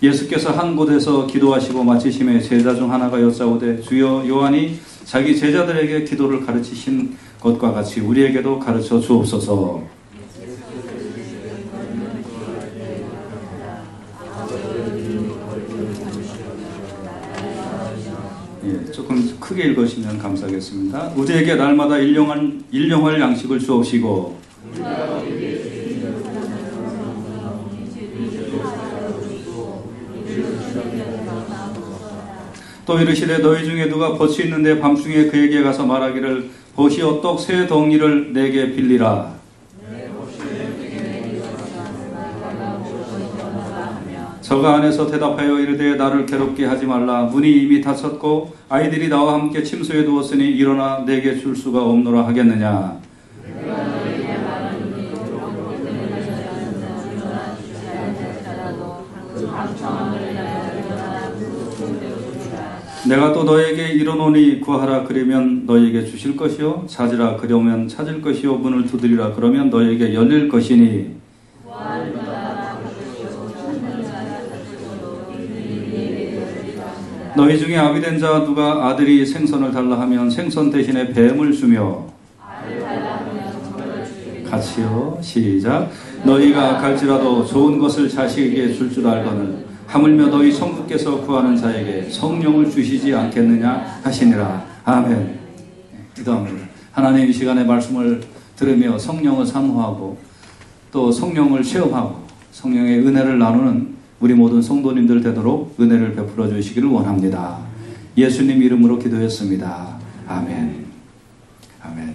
예수께서 한 곳에서 기도하시고 마치심에 제자 중 하나가 여짜오되 주여 요한이 자기 제자들에게 기도를 가르치신 것과 같이 우리에게도 가르쳐 주옵소서. 예, 조금 크게 읽으시면 감사하겠습니다. 우리에게 날마다 일용할 양식을 주옵시고 또 이르시되 너희 중에 누가 벗이 있는데 밤중에 그에게 가서 말하기를 벗이여 떡 세 덩이를 내게 빌리라. 저가 안에서 대답하여 이르되 나를 괴롭게 하지 말라. 문이 이미 닫혔고 아이들이 나와 함께 침소에 누웠으니 일어나 내게 줄 수가 없노라 하겠느냐. 내가 또 너에게 이르노니 구하라 그러면 너에게 주실 것이요 찾으라 그러면 찾을 것이요 문을 두드리라 그러면 너에게 열릴 것이니 너희 중에 아비된 자 누가 아들이 생선을 달라 하면 생선 대신에 뱀을 주며 같이요 시작 너희가 갈지라도 좋은 것을 자식에게 줄 줄 알거늘 하물며 너희 성부께서 구하는 자에게 성령을 주시지 않겠느냐 하시니라. 아멘. 기도합니다. 하나님 이 시간에 말씀을 들으며 성령을 사모하고 또 성령을 체험하고 성령의 은혜를 나누는 우리 모든 성도님들 되도록 은혜를 베풀어 주시기를 원합니다. 예수님 이름으로 기도했습니다. 아멘. 아멘.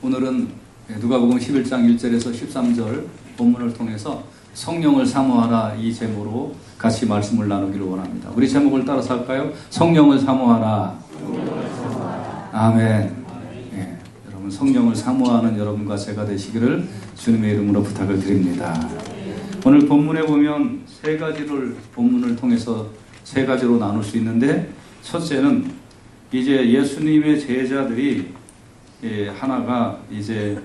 오늘은 누가복음 11장 1절에서 13절 본문을 통해서 성령을 사모하라 이 제목으로 같이 말씀을 나누기를 원합니다. 우리 제목을 따라서 할까요? 성령을 사모하라. 아멘. 예, 여러분 성령을 사모하는 여러분과 제가 되시기를 주님의 이름으로 부탁을 드립니다. 오늘 본문에 보면 세 가지를 본문을 통해서 세 가지로 나눌 수 있는데 첫째는 이제 예수님의 제자들이 하나가 이제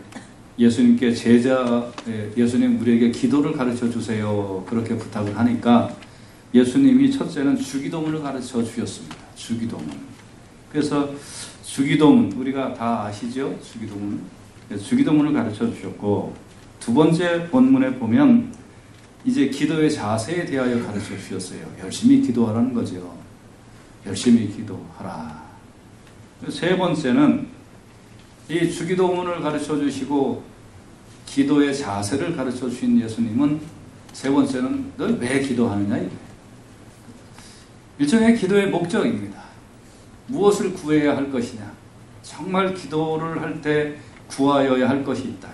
예수님께 예수님 우리에게 기도를 가르쳐 주세요 그렇게 부탁을 하니까 예수님이 첫째는 주기도문을 가르쳐 주셨습니다. 주기도문. 그래서 주기도문 우리가 다 아시죠? 주기도문을 가르쳐 주셨고 두 번째 본문에 보면 이제 기도의 자세에 대하여 가르쳐 주셨어요. 열심히 기도하라는 거죠. 열심히 기도하라. 세 번째는 이 주기도문을 가르쳐 주시고 기도의 자세를 가르쳐 주신 예수님은 세 번째는 너 왜 기도하느냐 이거예요. 일종의 기도의 목적입니다. 무엇을 구해야 할 것이냐. 정말 기도를 할 때 구하여야 할 것이 있다.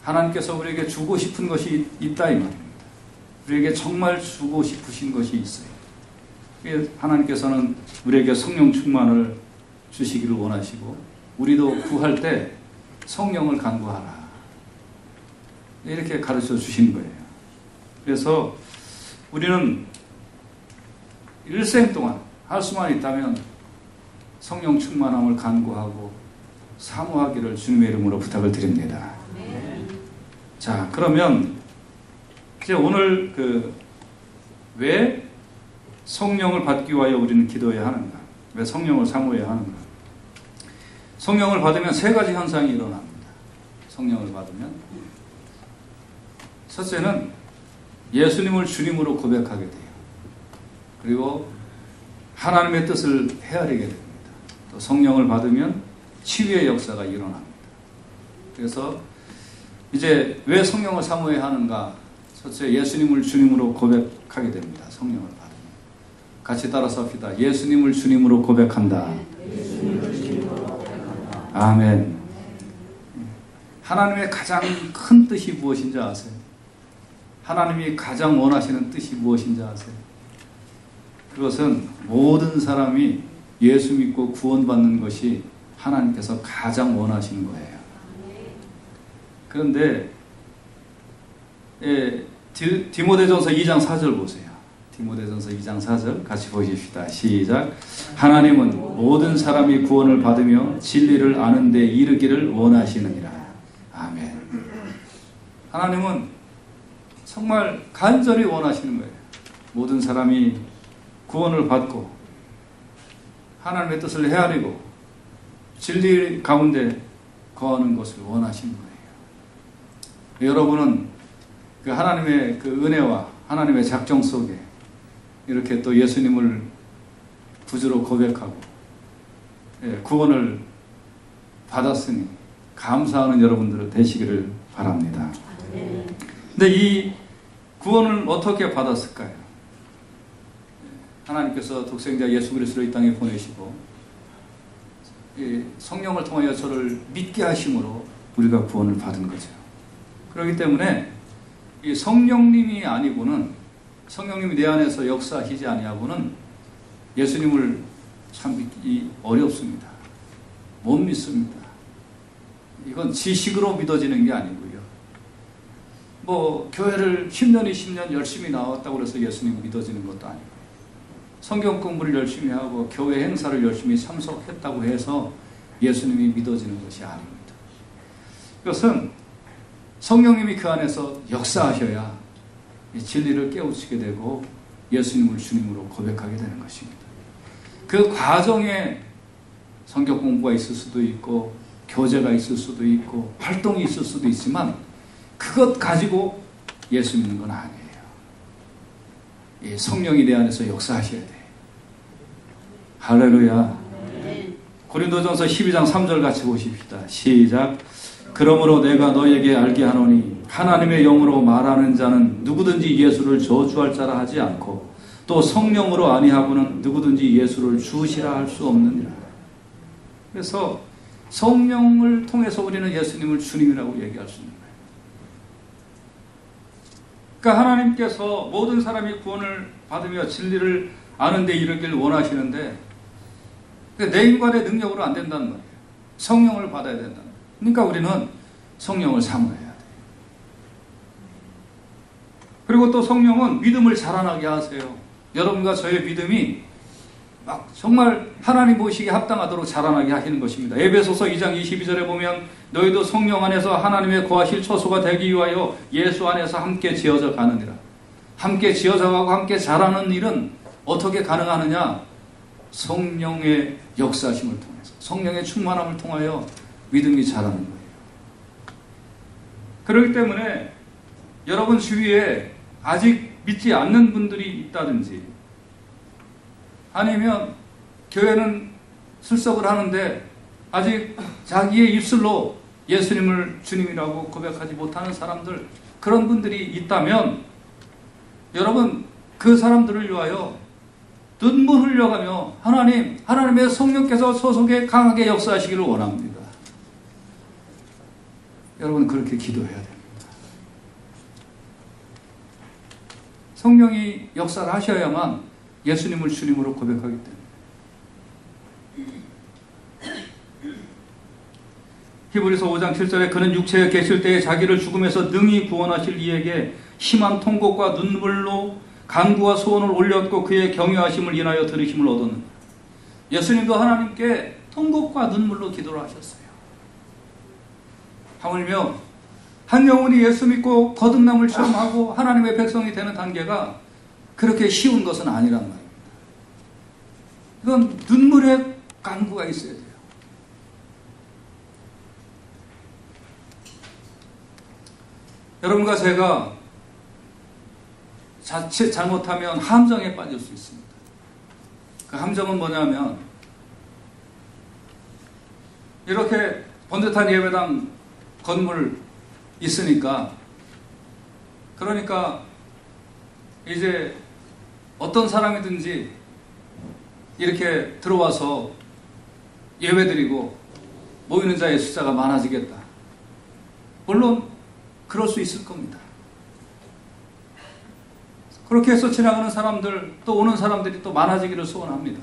하나님께서 우리에게 주고 싶은 것이 있다 이 말입니다. 우리에게 정말 주고 싶으신 것이 있어요. 하나님께서는 우리에게 성령 충만을 주시기를 원하시고 우리도 구할 때 성령을 간구하라 이렇게 가르쳐 주신 거예요. 그래서 우리는 일생 동안 할 수만 있다면 성령 충만함을 간구하고 사모하기를 주님의 이름으로 부탁을 드립니다. 자, 그러면 이제 오늘 왜 성령을 받기 위하여 우리는 기도해야 하는가? 왜 성령을 사모해야 하는가? 성령을 받으면 세 가지 현상이 일어납니다. 성령을 받으면 첫째는 예수님을 주님으로 고백하게 돼요. 그리고 하나님의 뜻을 헤아리게 됩니다. 또 성령을 받으면 치유의 역사가 일어납니다. 그래서 이제 왜 성령을 사모해야 하는가? 첫째 예수님을 주님으로 고백하게 됩니다. 성령을 받으면. 같이 따라서 합시다. 예수님을 주님으로 고백한다. 아멘. 하나님의 가장 큰 뜻이 무엇인지 아세요? 하나님이 가장 원하시는 뜻이 무엇인지 아세요? 그것은 모든 사람이 예수 믿고 구원받는 것이 하나님께서 가장 원하시는 거예요. 그런데 디모데전서 2장 4절 보세요. 디모데전서 2장 4절 같이 보십시다. 시작. 하나님은 모든 사람이 구원을 받으며 진리를 아는 데 이르기를 원하시느니라. 아멘. 하나님은 정말 간절히 원하시는 거예요. 모든 사람이 구원을 받고 하나님의 뜻을 헤아리고 진리 가운데 거하는 것을 원하시는 거예요. 여러분은 그 하나님의 그 은혜와 하나님의 작정 속에 이렇게 또 예수님을 구주로 고백하고 구원을 받았으니 감사하는 여러분들 되시기를 바랍니다. 근데 이 구원을 어떻게 받았을까요? 하나님께서 독생자 예수 그리스도를 이 땅에 보내시고 성령을 통하여 저를 믿게 하심으로 우리가 구원을 받은 거죠. 그렇기 때문에 이 성령님이 아니고는, 성령님이 내 안에서 역사하시지 아니하고는 예수님을 참 믿기 어렵습니다. 못 믿습니다. 이건 지식으로 믿어지는 게 아니고요. 뭐 교회를 10년, 20년 열심히 나왔다고 해서 예수님 믿어지는 것도 아니고, 성경 공부를 열심히 하고 교회 행사를 열심히 참석했다고 해서 예수님이 믿어지는 것이 아닙니다. 그것은 성령님이 그 안에서 역사하셔야 진리를 깨우치게 되고 예수님을 주님으로 고백하게 되는 것입니다. 그 과정에 성경 공부가 있을 수도 있고 교제가 있을 수도 있고 활동이 있을 수도 있지만 그것 가지고 예수 믿는 건 아니에요. 성령이 내 안에서 역사하셔야 돼요. 할렐루야. 고린도전서 12장 3절 같이 보십시다. 시작. 그러므로 내가 너에게 알게 하노니 하나님의 영으로 말하는 자는 누구든지 예수를 저주할 자라 하지 않고 또 성령으로 아니하고는 누구든지 예수를 주시라 할 수 없느니라. 그래서 성령을 통해서 우리는 예수님을 주님이라고 얘기할 수 있는 거예요. 그러니까 하나님께서 모든 사람이 구원을 받으며 진리를 아는 데 이르길 원하시는데 내 인간의 능력으로 안 된다는 거예요. 성령을 받아야 된다는 거예요. 그러니까 우리는 성령을 사모해야 돼요. 그리고 또 성령은 믿음을 자라나게 하세요. 여러분과 저의 믿음이 막 정말 하나님 보시기에 합당하도록 자라나게 하시는 것입니다. 에베소서 2장 22절에 보면 너희도 성령 안에서 하나님의 거하실 처소가 되기 위하여 예수 안에서 함께 지어져 가느니라. 함께 지어져 가고 함께 자라는 일은 어떻게 가능하느냐? 성령의 역사심을 통해서, 성령의 충만함을 통하여 믿음이 자라는 거예요. 그렇기 때문에 여러분 주위에 아직 믿지 않는 분들이 있다든지 아니면 교회는 출석을 하는데 아직 자기의 입술로 예수님을 주님이라고 고백하지 못하는 사람들, 그런 분들이 있다면 여러분 그 사람들을 위하여 눈물 흘려가며 하나님의 성령께서 소속에 강하게 역사하시기를 원합니다. 여러분 그렇게 기도해야 됩니다. 성령이 역사를 하셔야만 예수님을 주님으로 고백하기 때문에. 히브리서 5장 7절에 그는 육체에 계실 때에 자기를 죽음에서 능히 구원하실 이에게 심한 통곡과 눈물로 간구와 소원을 올렸고 그의 경외하심을 인하여 들으심을 얻었는다. 예수님도 하나님께 통곡과 눈물로 기도를 하셨어요. 하물며 한 영혼이 예수 믿고 거듭남을 체험하고 하나님의 백성이 되는 단계가 그렇게 쉬운 것은 아니란 말입니다. 이건 눈물의 간구가 있어야 돼요. 여러분과 제가 자칫 잘못하면 함정에 빠질 수 있습니다. 그 함정은 뭐냐면 이렇게 번듯한 예배당 건물 있으니까 그러니까 이제 어떤 사람이든지 이렇게 들어와서 예배드리고 모이는 자의 숫자가 많아지겠다. 물론 그럴 수 있을 겁니다. 그렇게 해서 지나가는 사람들, 또 오는 사람들이 또 많아지기를 소원합니다.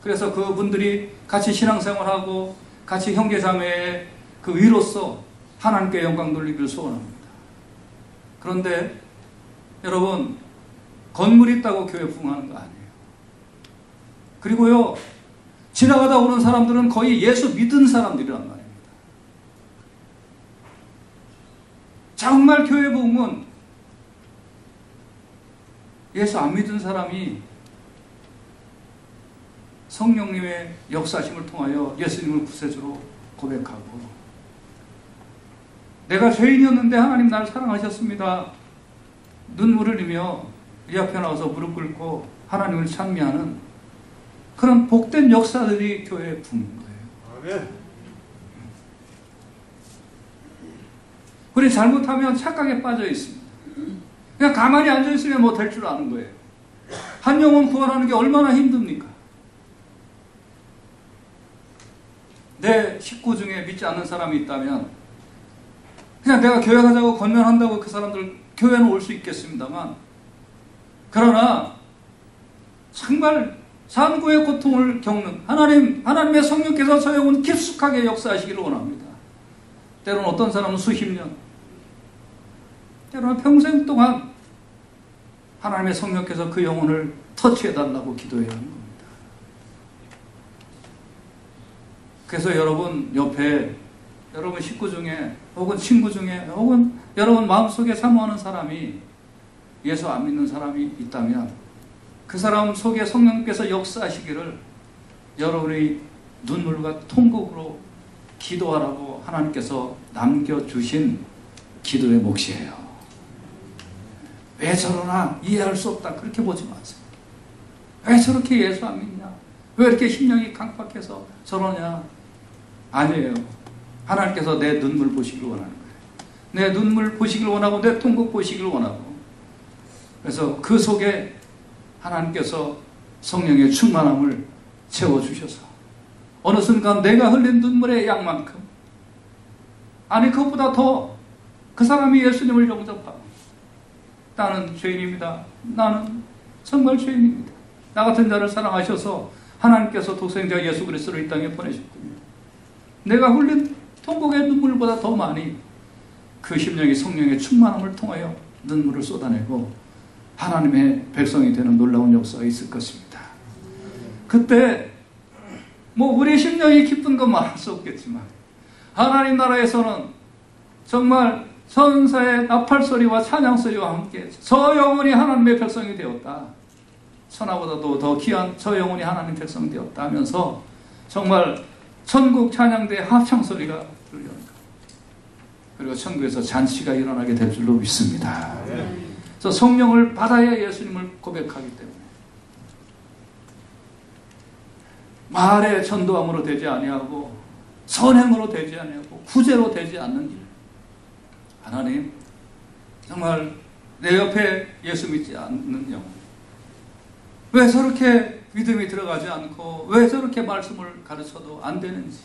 그래서 그분들이 같이 신앙생활하고 같이 형제자매의 그 위로서 하나님께 영광 돌리기를 소원합니다. 그런데 여러분, 건물이 있다고 교회 부흥하는 거 아니에요. 그리고요, 지나가다 오는 사람들은 거의 예수 믿은 사람들이란 말입니다. 정말 교회 부흥은 예수 안 믿은 사람이 성령님의 역사심을 통하여 예수님을 구세주로 고백하고, 내가 죄인이었는데 하나님 나를 사랑하셨습니다, 눈물을 흘리며 이 앞에 나와서 무릎 꿇고 하나님을 찬미하는 그런 복된 역사들이 교회에 부는 거예요. 아멘. 우리 잘못하면 착각에 빠져 있습니다. 그냥 가만히 앉아있으면 뭐 될 줄 아는 거예요. 한 영혼 구원하는 게 얼마나 힘듭니까? 내 식구 중에 믿지 않는 사람이 있다면 그냥 내가 교회 가자고 권면한다고 그 사람들 교회는 올 수 있겠습니다만, 그러나 정말 산고의 고통을 겪는 하나님의 성령께서 저 영혼 깊숙하게 역사하시기를 원합니다. 때로는 어떤 사람은 수십 년, 때로는 평생 동안 하나님의 성령께서 그 영혼을 터치해달라고 기도해야 하는 겁니다. 그래서 여러분 옆에, 여러분 식구 중에 혹은 친구 중에 혹은 여러분 마음속에 사모하는 사람이 예수 안 믿는 사람이 있다면 그 사람 속에 성령께서 역사하시기를 여러분의 눈물과 통곡으로 기도하라고 하나님께서 남겨주신 기도의 몫이에요. 왜 저러나 이해할 수 없다, 그렇게 보지 마세요. 왜 저렇게 예수 안 믿냐, 왜 이렇게 심령이 강팍해서 저러냐. 아니에요. 하나님께서 내 눈물 보시길 원하는 거예요. 내 눈물 보시길 원하고 내 통곡 보시길 원하고, 그래서 그 속에 하나님께서 성령의 충만함을 채워주셔서 어느 순간 내가 흘린 눈물의 양만큼, 아니 그것보다 더 그 사람이 예수님을 영접하고, 나는 죄인입니다, 나는 정말 죄인입니다, 나 같은 자를 사랑하셔서 하나님께서 독생자 예수 그리스도를 이 땅에 보내셨군요, 내가 흘린 통곡의 눈물보다 더 많이 그 심령이 성령의 충만함을 통하여 눈물을 쏟아내고 하나님의 백성이 되는 놀라운 역사가 있을 것입니다. 그때 뭐 우리 심령이 기쁜 건 말할 수 없겠지만 하나님 나라에서는 정말 천사의 나팔소리와 찬양소리와 함께 저 영혼이 하나님의 백성이 되었다, 천하보다도 더 귀한 저 영혼이 하나님의 백성이 되었다 하면서 정말 천국 찬양대 합창소리가 들려옵니다. 그리고 천국에서 잔치가 일어나게 될 줄로 믿습니다. 그래서 성령을 받아야 예수님을 고백하기 때문에 말의 전도함으로 되지 아니하고 선행으로 되지 아니하고 구제로 되지 않는 일, 하나님 정말 내 옆에 예수 믿지 않는 영혼, 왜 저렇게 믿음이 들어가지 않고 왜 저렇게 말씀을 가르쳐도 안 되는지,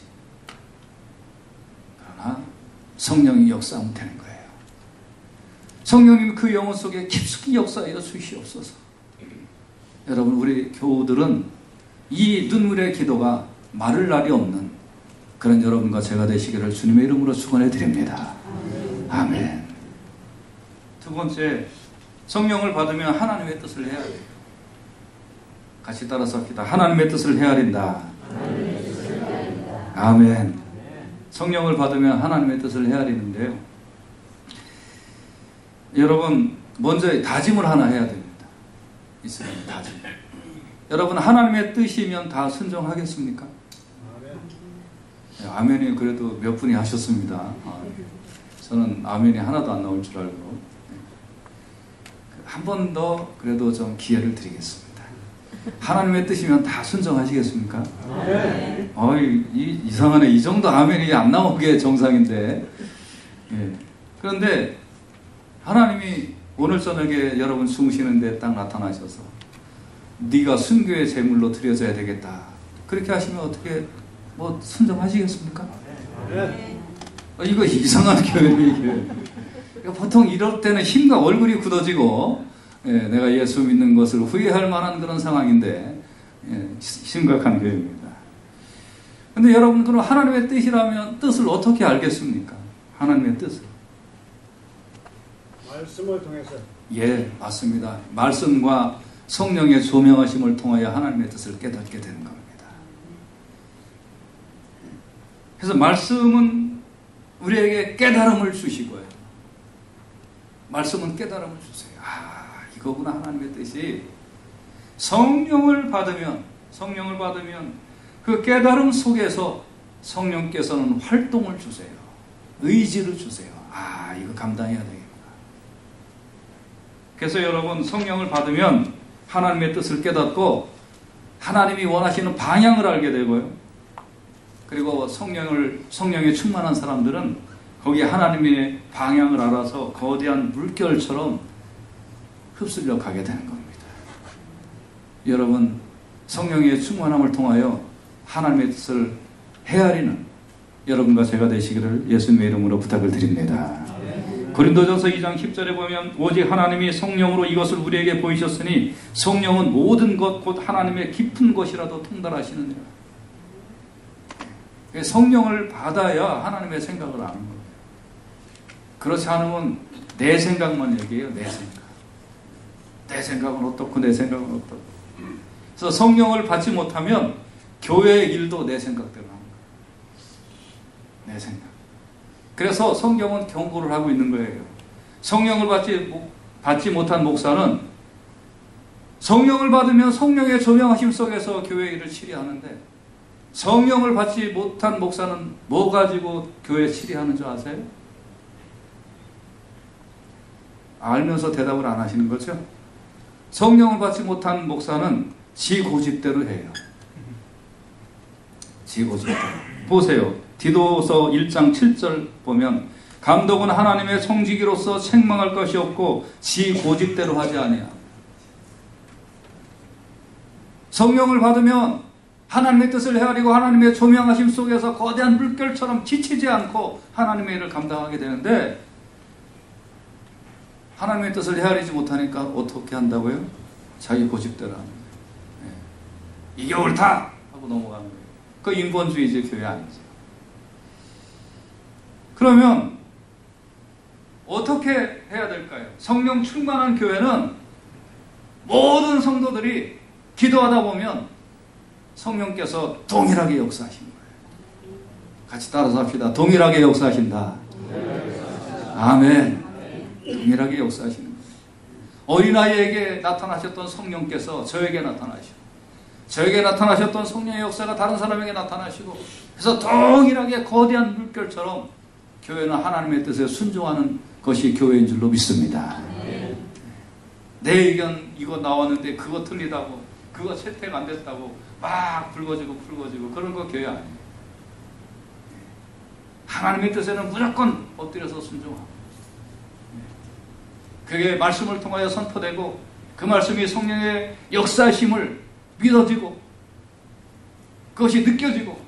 그러나 성령이 역사하면 되는 거예요. 성령님 그 영혼 속에 깊숙이 역사하여 주시옵소서. 여러분, 우리 교우들은 이 눈물의 기도가 마를 날이 없는 그런 여러분과 제가 되시기를 주님의 이름으로 축원해 드립니다. 아멘. 두 번째, 성령을 받으면 하나님의 뜻을 헤아려요. 같이 따라서 합시다. 하나님의 뜻을 헤아린다. 아멘. 성령을 받으면 하나님의 뜻을 헤아리는데요, 여러분 먼저 다짐을 하나 해야 됩니다. 있으면 다짐. 여러분, 하나님의 뜻이면 다 순종하겠습니까? 네, 아멘이 그래도 몇 분이 하셨습니다. 저는 아멘이 하나도 안 나올 줄 알고 한 번 더 그래도 좀 기회를 드리겠습니다. 하나님의 뜻이면 다 순종하시겠습니까? 네. 이상하네. 이 정도 아멘이 안 나오게 정상인데. 예. 그런데 하나님이 오늘 저녁에 여러분 주무시는데 딱 나타나셔서 네가 순교의 제물로 드려져야 되겠다, 그렇게 하시면 어떻게 뭐 순종하시겠습니까? 네. 이거 이상한 교회예요. 보통 이럴 때는 힘과 얼굴이 굳어지고, 예, 내가 예수 믿는 것을 후회할 만한 그런 상황인데, 예, 심각한 교회입니다. 근데 여러분, 그럼 하나님의 뜻이라면 뜻을 어떻게 알겠습니까? 하나님의 뜻을 말씀을 통해서. 예, 맞습니다. 말씀과 성령의 조명하심을 통하여 하나님의 뜻을 깨닫게 되는 겁니다. 그래서 말씀은 우리에게 깨달음을 주시고요, 말씀은 깨달음을 주세요. 이거구나 하나님의 뜻이. 성령을 받으면 그 깨달음 속에서 성령께서는 활동을 주세요. 의지를 주세요. 아, 이거 감당해야 되겠구나. 그래서 여러분, 성령을 받으면 하나님의 뜻을 깨닫고 하나님이 원하시는 방향을 알게 되고요. 그리고 성령에 충만한 사람들은 거기에 하나님의 방향을 알아서 거대한 물결처럼 흡수려 가게 되는 겁니다. 여러분, 성령의 충만함을 통하여 하나님의 뜻을 헤아리는 여러분과 제가 되시기를 예수님의 이름으로 부탁을 드립니다. 고린도전서 2장 10절에 보면 오직 하나님이 성령으로 이것을 우리에게 보이셨으니 성령은 모든 것 곧 하나님의 깊은 것이라도 통달하시느니라. 성령을 받아야 하나님의 생각을 아는 거예요. 그렇지 않으면 내 생각만 얘기해요. 내 생각. 내 생각은 어떻고 내 생각은 어떻고. 그래서 성령을 받지 못하면 교회의 일도 내 생각대로 하는 거예요. 내 생각. 그래서 성경은 경고를 하고 있는 거예요. 성령을 받지 못한 목사는 성령을 받으면 성령의 조명하심 속에서 교회 일을 치리하는데, 성령을 받지 못한 목사는 뭐 가지고 교회 치리하는 줄 아세요? 알면서 대답을 안 하시는 거죠? 성령을 받지 못한 목사는 지 고집대로 해요. 지 고집대로. 보세요. 디도서 1장 7절 보면 감독은 하나님의 성지기로서 책망할 것이 없고 지 고집대로 하지 아니하며. 성령을 받으면 하나님의 뜻을 헤아리고 하나님의 조명하심 속에서 거대한 물결처럼 지치지 않고 하나님의 일을 감당하게 되는데, 하나님의 뜻을 헤아리지 못하니까 어떻게 한다고요? 자기 고집대로 하는 거예요. 네. 이게 옳다! 하고 넘어가는 거예요. 그 인본주의제 교회 아니죠. 그러면 어떻게 해야 될까요? 성령 충만한 교회는 모든 성도들이 기도하다 보면 성령께서 동일하게 역사하신 거예요. 같이 따라서 합시다. 동일하게 역사하신다. 아멘. 동일하게 역사하시는 거예요. 어린아이에게 나타나셨던 성령께서 저에게 나타나시고, 저에게 나타나셨던 성령의 역사가 다른 사람에게 나타나시고, 그래서 동일하게 거대한 물결처럼 교회는 하나님의 뜻에 순종하는 것이 교회인 줄로 믿습니다. 내 의견 이거 나왔는데 그거 틀리다고, 그거 채택 안 됐다고 막 불거지고 그런 거 교회 아니에요. 하나님의 뜻에는 무조건 엎드려서 순종하고, 그게 말씀을 통하여 선포되고 그 말씀이 성령의 역사심을 믿어지고 그것이 느껴지고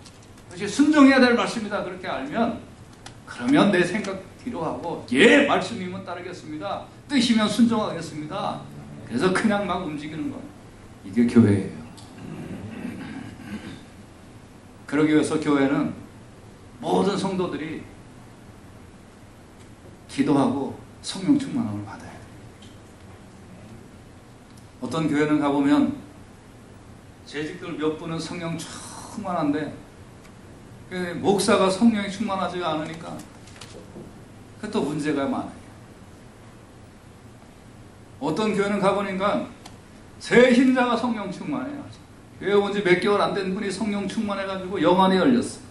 그것이 순종해야 될 말씀이다 그렇게 알면, 그러면 내 생각 뒤로 하고 예 말씀이면 따르겠습니다, 뜻이면 순종하겠습니다. 그래서 그냥 막 움직이는 거예요. 이게 교회예요. 그러기 위해서 교회는 모든 성도들이 기도하고 성령 충만함을 받아야 돼요. 어떤 교회는 가보면 재직들 몇 분은 성령 충만한데 목사가 성령이 충만하지가 않으니까 또 문제가 많아요. 어떤 교회는 가보니까 새 신자가 성령 충만해요. 교회 온 지 몇 개월 안 된 분이 성령 충만해가지고 영안이 열렸어요.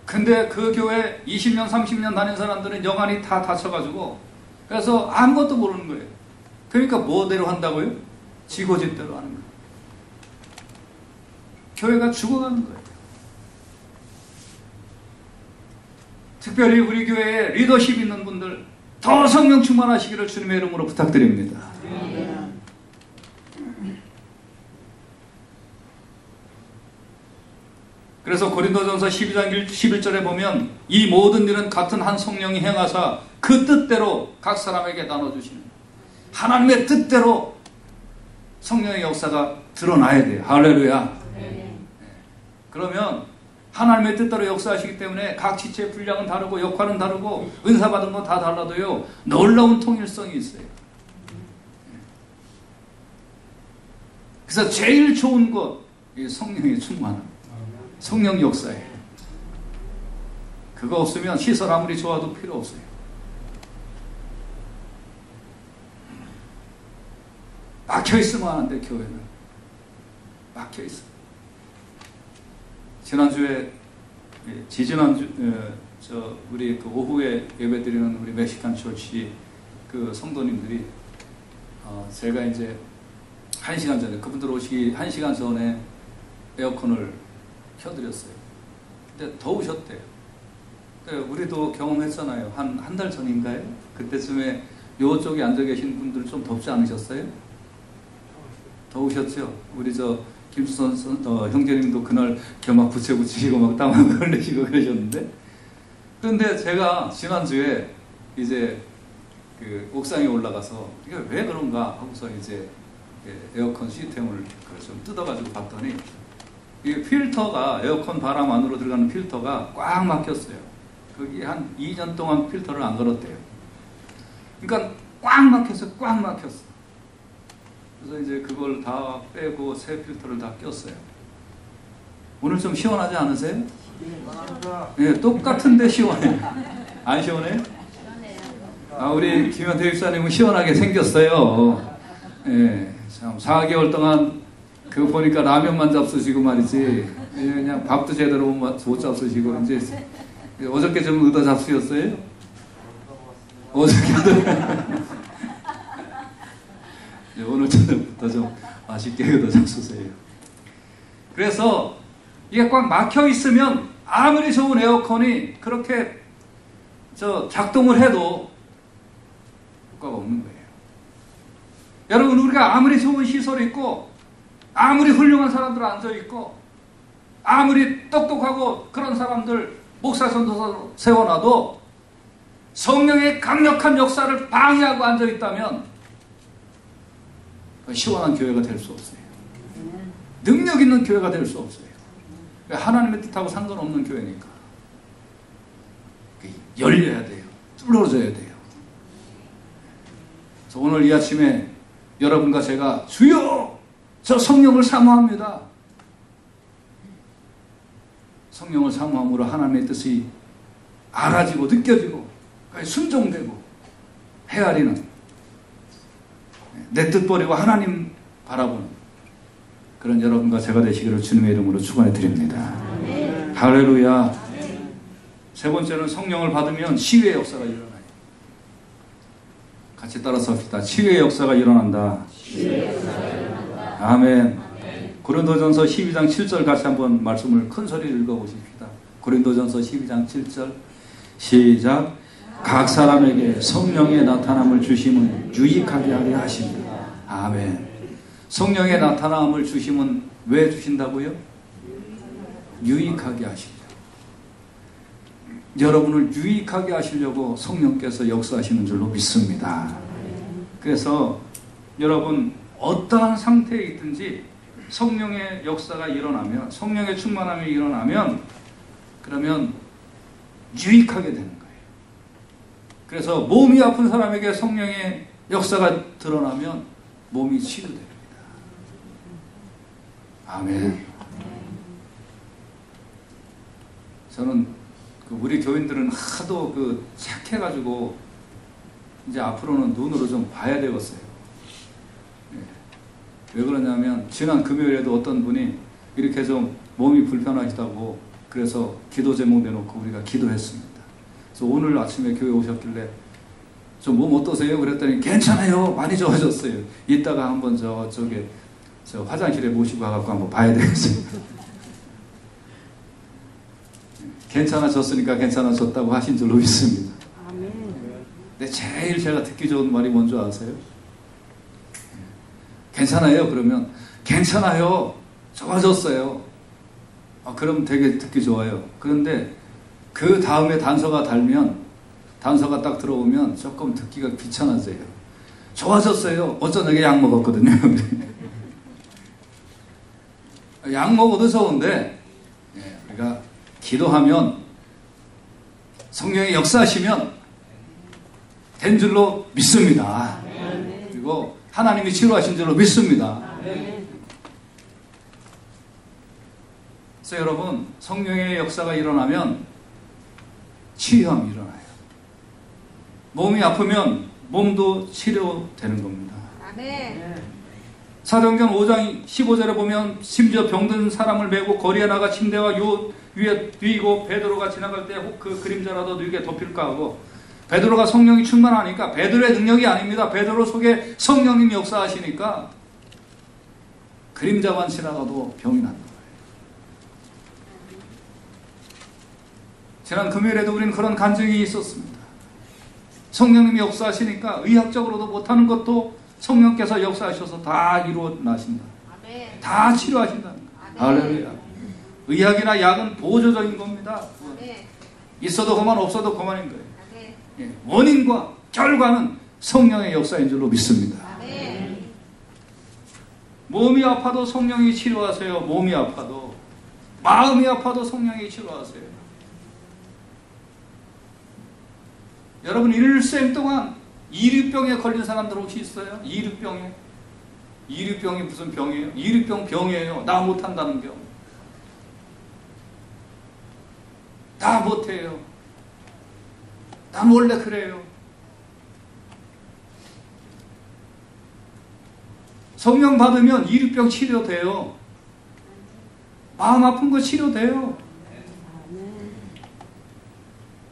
근데 그 교회 20년 30년 다닌 사람들은 영안이 다 닫혀가지고 그래서 아무것도 모르는 거예요. 그러니까 뭐대로 한다고요? 지고집대로 하는 거예요. 교회가 죽어가는 거예요. 특별히 우리 교회에 리더십 있는 분들 더 성령 충만하시기를 주님의 이름으로 부탁드립니다. 그래서 고린도전서 12장 11절에 보면 이 모든 일은 같은 한 성령이 행하사 그 뜻대로 각 사람에게 나눠주시는, 하나님의 뜻대로 성령의 역사가 드러나야 돼요. 할렐루야. 그러면 하나님의 뜻대로 역사하시기 때문에 각 지체의 분량은 다르고 역할은 다르고 은사 받은 건 다 달라도요 놀라운 통일성이 있어요. 그래서 제일 좋은 것 성령의 충만함, 성령 역사예요. 그거 없으면 시설 아무리 좋아도 필요 없어요. 막혀있으면 하는데 교회는 막혀있어. 지난주에 지지난주 우리 그 오후에 예배드리는 우리 멕시칸 처치 그 성도님들이 제가 이제 1시간 전에 그분들 오시기 1시간 전에 에어컨을 켜드렸어요. 근데 더우셨대요. 우리도 경험했잖아요. 한 달 전인가요? 그때쯤에 요쪽에 앉아 계신 분들 좀 덥지 않으셨어요? 더우셨죠? 우리 김수선 형제님도 그날 막 부채 붙이시고 막 땀 흘리시고 그러셨는데, 그런데 제가 지난주에 이제 그 옥상에 올라가서 이게 왜 그런가 하고서 이제 에어컨 시스템을 좀 뜯어가지고 봤더니 이 필터가, 에어컨 바람 안으로 들어가는 필터가 꽉 막혔어요. 거기 한 2년 동안 필터를 안 걸었대요. 그러니까 꽉 막혔어. 그래서 이제 그걸 다 빼고 새 필터를 다 꼈어요. 오늘 좀 시원하지 않으세요? 네, 똑같은데 시원해. 안 시원해? 우리 김현태 집사님은 시원하게 생겼어요. 예, 참 4개월 동안 그거 보니까 라면만 잡수시고 말이지, 그냥 밥도 제대로 못 잡수시고, 이제 어저께 좀 얻어 잡수셨어요? 어저께도 오늘 저녁부터 좀 맛있게 얻어 잡수세요. 그래서 이게 꽉 막혀 있으면 아무리 좋은 에어컨이 그렇게 작동을 해도 효과가 없는 거예요. 여러분, 우리가 아무리 좋은 시설이 있고, 아무리 훌륭한 사람들 앉아있고, 아무리 똑똑하고 그런 사람들 목사 전도사로 세워놔도 성령의 강력한 역사를 방해하고 앉아있다면 시원한 교회가 될 수 없어요. 능력 있는 교회가 될 수 없어요. 하나님의 뜻하고 상관없는 교회니까 열려야 돼요. 뚫어져야 돼요. 그래서 오늘 이 아침에 여러분과 제가 주여 저 성령을 사모합니다. 성령을 사모함으로 하나님의 뜻이 알아지고 느껴지고 순종되고 헤아리는, 내 뜻 버리고 하나님 바라보는 그런 여러분과 제가 되시기를 주님의 이름으로 축원해 드립니다. 할렐루야. 세 번째는 성령을 받으면 치유의 역사가 일어나요. 같이 따라서 합시다. 치유의 역사가 일어난다. 아멘. 고린도전서 12장 7절 같이 한번 말씀을 큰 소리로 읽어보십시다. 고린도전서 12장 7절 시작. 각 사람에게 성령의 나타남을 주심은 유익하게 하려 하십니다. 아멘. 성령의 나타남을 주심은 왜 주신다고요? 유익하게 하십니다. 여러분을 유익하게 하시려고 성령께서 역사하시는 줄로 믿습니다. 그래서 여러분 어떠한 상태에 있든지 성령의 역사가 일어나면, 성령의 충만함이 일어나면 그러면 유익하게 되는 거예요. 그래서 몸이 아픈 사람에게 성령의 역사가 드러나면 몸이 치유됩니다. 아멘. 저는 우리 교인들은 하도 착해가지고 이제 앞으로는 눈으로 좀 봐야 되겠어요. 왜 그러냐면 지난 금요일에도 어떤 분이 이렇게 좀 몸이 불편하시다고 그래서 기도 제목 내놓고 우리가 기도했습니다. 그래서 오늘 아침에 교회 오셨길래 좀 몸 어떠세요? 그랬더니 괜찮아요. 많이 좋아졌어요. 이따가 한번 저쪽에 화장실에 모시고 가갖고 한번 봐야 되겠어요. 괜찮아졌으니까 괜찮아졌다고 하신 줄로 믿습니다. 근데 제일 제가 듣기 좋은 말이 뭔지 아세요? 괜찮아요? 그러면 괜찮아요. 좋아졌어요. 그럼 되게 듣기 좋아요. 그런데 그 다음에 단서가 딱 들어오면 조금 듣기가 귀찮아져요. 좋아졌어요. 어쩌다가 약 먹었거든요. 약 먹어도 좋은데 우리가 기도하면 성령의 역사하시면 된 줄로 믿습니다. 그리고 하나님이 치료하신 줄로 믿습니다. 그래서 여러분 성령의 역사가 일어나면 치유함이 일어나요. 몸이 아프면 몸도 치료되는 겁니다. 사도행전 5장 15절에 보면 심지어 병든 사람을 메고 거리에 나가 침대와 요 위에 누이고 베드로가 지나갈 때 혹 그 그림자라도 누이게 덮일까 하고, 베드로가 성령이 충만하니까, 베드로의 능력이 아닙니다. 베드로 속에 성령님이 역사하시니까 그림자만 지나가도 병이 난다. 지난 금요일에도 우리는 그런 간증이 있었습니다. 성령님이 역사하시니까 의학적으로도 못하는 것도 성령께서 역사하셔서 다 이루어나신다. 아멘. 다 치료하신다. 할렐루야. 의학이나 약은 보조적인 겁니다. 아멘. 있어도 그만 없어도 그만인 거예요. 예, 원인과 결과는 성령의 역사인 줄로 믿습니다. 아멘. 몸이 아파도 성령이 치료하세요. 몸이 아파도. 마음이 아파도 성령이 치료하세요. 여러분, 일생 동안 이류병에 걸린 사람들 혹시 있어요? 이류병에? 이류병이 무슨 병이에요? 이류병 병이에요. 나 못한다는 병. 나 못해요. 난 원래 그래요. 성령 받으면 이류병 치료돼요. 마음 아픈 거 치료돼요.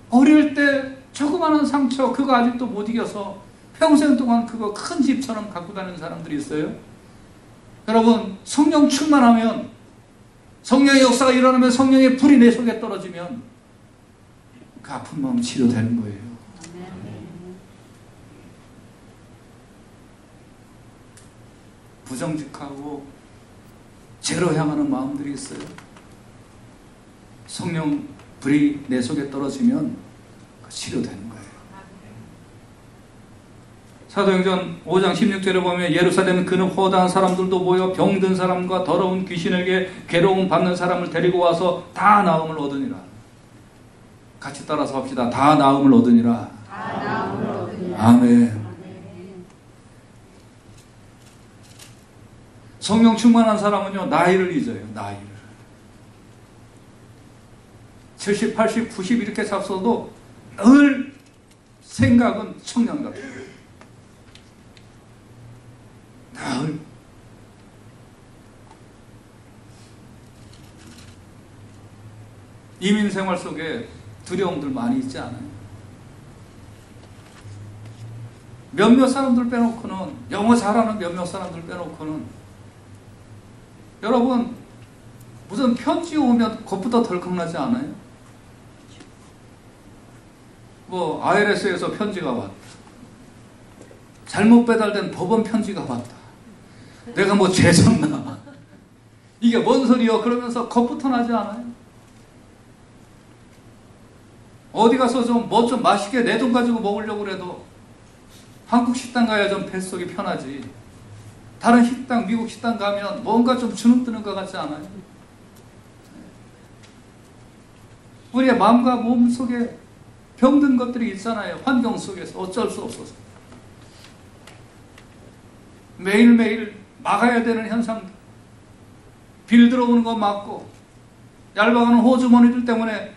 어릴 때 조그마한 상처 그거 아직도 못 이겨서 평생 동안 그거 큰 집처럼 갖고 다니는 사람들이 있어요. 여러분, 성령 충만하면, 성령의 역사가 일어나면, 성령의 불이 내 속에 떨어지면 그 아픈 마음 치료되는 거예요. 부정직하고 죄로 향하는 마음들이 있어요. 성령 불이 내 속에 떨어지면 치료되는 거예요. 사도행전 5장 16절에 보면 예루살렘 그는 허다한 사람들도 모여 병든 사람과 더러운 귀신에게 괴로움 받는 사람을 데리고 와서 다 나음을 얻으니라. 같이 따라서 합시다. 다 나음을 얻으니라. 아멘. 성령 충만한 사람은요, 나이를 잊어요. 나이를. 70, 80, 90 이렇게 잡숴도 늘 생각은 청년 같아요. 늘. 이민 생활 속에 두려움들 많이 있지 않아요? 몇몇 사람들 빼놓고는, 영어 잘하는 몇몇 사람들 빼놓고는, 여러분, 무슨 편지 오면 그것보다 덜 겁나지 않아요? 뭐 IRS에서 편지가 왔다. 잘못 배달된 법원 편지가 왔다. 내가 뭐 죄졌나? 이게 뭔 소리요? 그러면서 겁부터 나지 않아요? 어디 가서 좀 뭐 좀 맛있게 내 돈 가지고 먹으려고 그래도 한국 식당 가야 좀 뱃속이 편하지. 다른 식당, 미국 식당 가면 뭔가 좀 주눅드는 것 같지 않아요? 우리의 마음과 몸 속에 병든 것들이 있잖아요. 환경 속에서 어쩔 수 없어서. 매일매일 막아야 되는 현상들. 빌 들어오는 거 막고, 얇아가는 호주머니들 때문에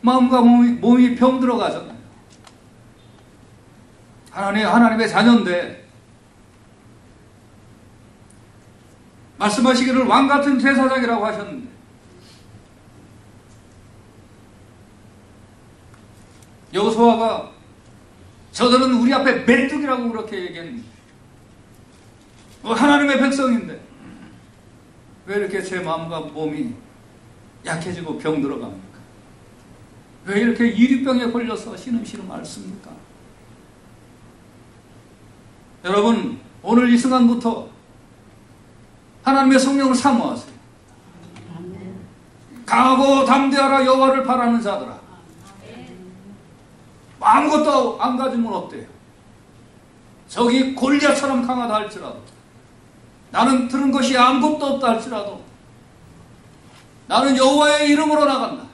마음과 몸이 병들어가잖아요. 하나님의 자녀인데, 말씀하시기를 왕같은 제사장이라고 하셨는데, 여호수아가 저들은 우리 앞에 메뚜기라고 그렇게 얘기했는데, 하나님의 백성인데 왜 이렇게 제 마음과 몸이 약해지고 병들어갑니까? 왜 이렇게 이류병에 걸려서 신음신음 앓습니까? 여러분, 오늘 이 순간부터 하나님의 성령을 사모하세요. 강하고 담대하라 여호와를 바라는 자들아. 아무것도 안 가지면 어때요? 저기 골리앗처럼 강하다 할지라도, 나는 들은 것이 아무것도 없다 할지라도 나는 여호와의 이름으로 나간다.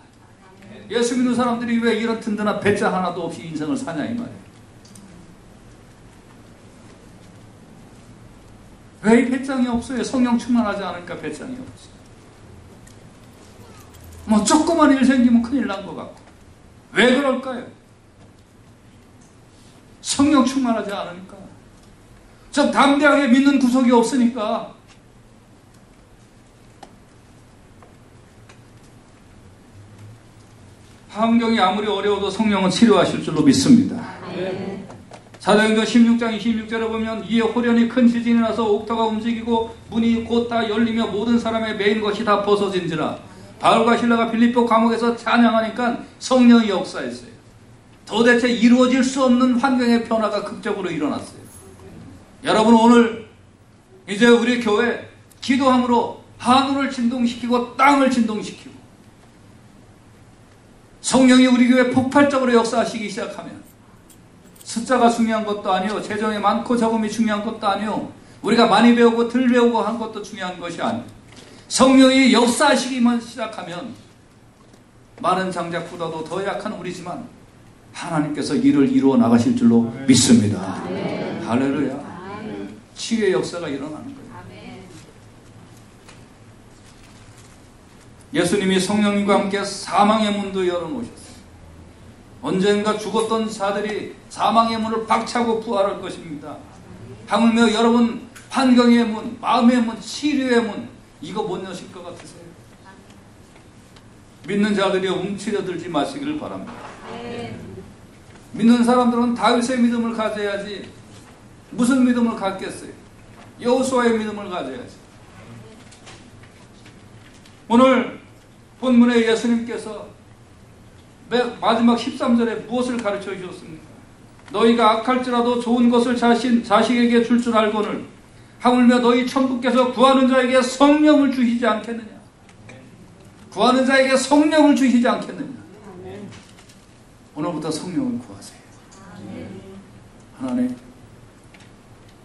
예수 믿는 사람들이 왜 이런 든든한 배짱 하나도 없이 인생을 사냐 이 말이에요. 왜 이 배짱이 없어요? 성령 충만하지 않으니까 배짱이 없어요. 뭐 조그만 일 생기면 큰일 난 것 같고. 왜 그럴까요? 성령 충만하지 않으니까. 좀 담대하게 믿는 구석이 없으니까. 환경이 아무리 어려워도 성령은 치료하실 줄로 믿습니다. 사도행전 16장 26절에 보면 이에 호련히 큰 지진이 나서 옥토가 움직이고 문이 곧 다 열리며 모든 사람의 매인 것이 다 벗어진지라. 바울과 실라가 빌립보 감옥에서 찬양하니까 성령이 역사했어요. 도대체 이루어질 수 없는 환경의 변화가 극적으로 일어났어요. 여러분, 오늘 이제 우리 교회 기도함으로 하늘을 진동시키고 땅을 진동시키고 성령이 우리 교회에 폭발적으로 역사하시기 시작하면 숫자가 중요한 것도 아니요, 재정이 많고 적음이 중요한 것도 아니요, 우리가 많이 배우고 덜 배우고 한 것도 중요한 것이 아니요, 성령이 역사하시기만 시작하면 많은 장작보다도 더 약한 우리지만 하나님께서 일을 이루어 나가실 줄로 믿습니다. 할렐루야. 치유의 역사가 일어나는 거예요. 예수님이 성령님과 함께 사망의 문도 열어놓으셨어요. 언젠가 죽었던 자들이 사망의 문을 박차고 부활할 것입니다. 하물며 여러분, 환경의 문, 마음의 문, 치료의 문, 이거 못 여실 것 같으세요? 믿는 자들이 움츠려들지 마시기를 바랍니다. 믿는 사람들은 다윗의 믿음을 가져야지 무슨 믿음을 갖겠어요? 여호수아의 믿음을 가져야지. 오늘 본문에 예수님께서 마지막 13절에 무엇을 가르쳐 주셨습니까? 너희가 악할지라도 좋은 것을 자식에게 줄 줄 알거늘 하물며 너희 천부께서 구하는 자에게 성령을 주시지 않겠느냐. 구하는 자에게 성령을 주시지 않겠느냐. 오늘부터 성령을 구하세요. 하나님,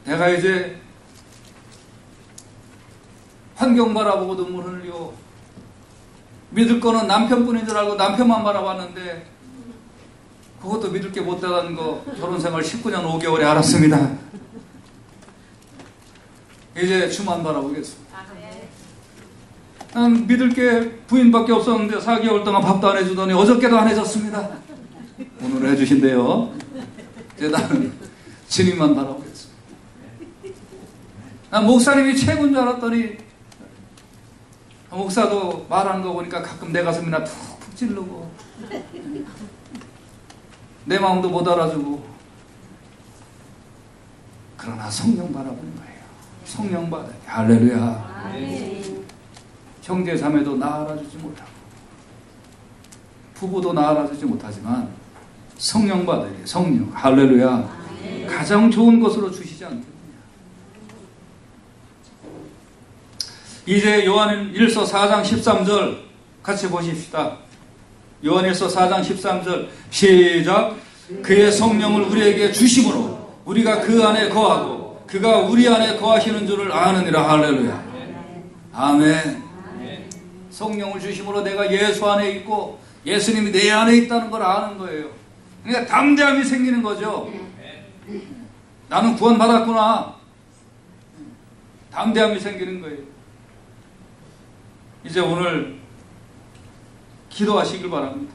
내가 이제 환경 바라보고 눈물을 흘려 믿을 거는 남편뿐인 줄 알고 남편만 바라봤는데 그것도 믿을 게 못되다는 거 결혼생활 19년 5개월에 알았습니다. 이제 주만 바라보겠습니다. 난 믿을 게 부인밖에 없었는데 4개월 동안 밥도 안 해주더니 어저께도 안 해줬습니다. 오늘 해주신대요. 이제 나는 주님만 바라보겠습니다. 난 목사님이 최고인 줄 알았더니 목사도 말하는 거 보니까 가끔 내 가슴이나 툭툭 찌르고 내 마음도 못 알아주고. 그러나 성령 바라보는 거예요. 성령 받아야 돼. 할렐루야. 형제 자매도 나 알아주지 못하고 부부도 나 알아주지 못하지만 성령 받아야 돼. 성령. 할렐루야. 가장 좋은 것으로 주시지 않겠느냐. 이제 요한일서 4장 13절 같이 보십시다. 요한일서 4장 13절 시작. 그의 성령을 우리에게 주심으로 우리가 그 안에 거하고 그가 우리 안에 거하시는 줄을 아느니라. 할렐루야. 아멘. 성령을 주심으로 내가 예수 안에 있고 예수님이 내 안에 있다는 걸 아는 거예요. 그러니까 담대함이 생기는 거죠. 나는 구원받았구나. 담대함이 생기는 거예요. 이제 오늘 기도하시길 바랍니다.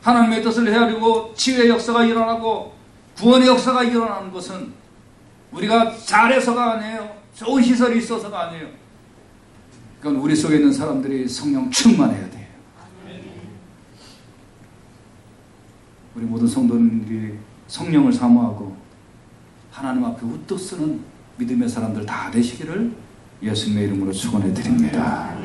하나님의 뜻을 헤아리고 치유의 역사가 일어나고 구원의 역사가 일어나는 것은 우리가 잘해서가 아니에요. 좋은 시설이 있어서가 아니에요. 그건 우리 속에 있는 사람들이 성령 충만해야 돼요. 우리 모든 성도님들이 성령을 사모하고 하나님 앞에 우뚝 서는 믿음의 사람들 다 되시기를 예수님의 이름으로 축원해 드립니다.